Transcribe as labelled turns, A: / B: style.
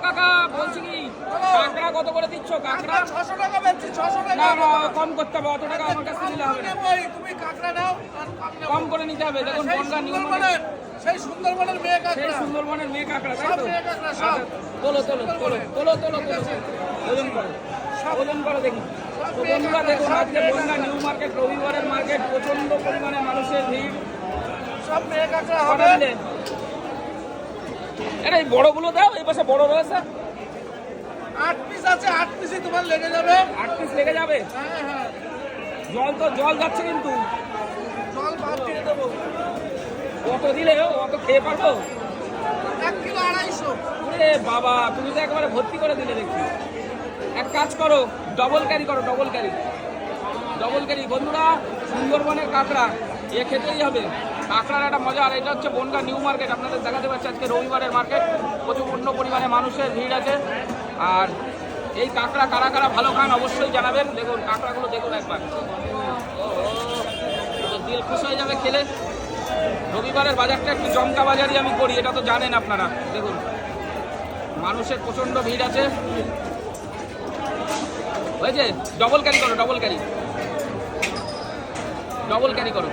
A: কাকা, বলছি কি কাঁকড়া কত করে দিচ্ছ? কাঁকড়া
B: 600 টাকা বেচছি, 600 টাকা।
A: না না, কম করতে হবে, অত টাকা আমার কাছে দিলে হবে না।
B: তুমি কাঁকড়া নাও আর কম নেবো।
A: কম করে নিতে হবে। দেখুন
B: সেই
A: বনগাঁ নিউ
B: সুন্দরবনের, সেই সুন্দরবনের মেয়ে
A: সেই
B: কাঁকড়া।
A: সুন্দরবনের মেয়ে কাঁকড়া, তাই
B: সব
A: তো?
B: মেয়ে কাঁকড়া, সব।
A: তোলো তোলো তোলো তোলো তোলো তোলো, ওজন করো, ওজন করো দেখি। তো বন্ধুরা দেখুন, আজকে বনগাঁ নিউ মার্কেট, রবিবারের মার্কেট, প্রচন্ড পরিমাণে মানুষের ভিড়।
B: সব মেয়ে কাঁকড়া
A: কটা
B: হবে।
A: দিলে? এটা এই বড়গুলো দাও, এই পাশে বড় রয়েছে।
B: 8 পিস আছে, 8 পিসই তোমার লেগে যাবে।
A: 8 পিস লেগে যাবে।
B: হ্যাঁ হ্যাঁ,
A: জল তো জল যাচ্ছে কিন্তু।
B: জল বাদ দিয়ে দেবো।
A: অত দিলে অত খেয়ে পারবো?
B: 1 কিলো 250।
A: ওরে বাবা, তুমি তো একেবারে ভর্তি করে দিলে দেখছি। এক কাজ করো, ডবল ক্যারি করো, ডবল ক্যারি, ডবল ক্যারি। বন্ধুরা, সুন্দরবনের কাঁকড়া এ খেতেই হবে। কাঁকড়ার একটা মজা। আর এটা হচ্ছে বনগাঁ নিউ মার্কেট, আপনাদের দেখাতে পাচ্ছি আজকে রবিবারের মার্কেট, প্রচুর পরিমাণে মানুষের ভিড় আছে। আর এই কাঁকড়া কারা কারা ভালো খান অবশ্যই জানাবেন। দেখুন কাঁকড়াগুলো দেখুন একবার, দিল খুশ হয়ে যাবে খেলে। রবিবারের বাজারটা একটু জমকা বাজারই আমি করি, এটা তো জানেন আপনারা। দেখুন মানুষের প্রচণ্ড ভিড় আছে। হয়েছে, ডবল ক্যারি করো, ডবল ক্যারি, ডবল ক্যারি করো।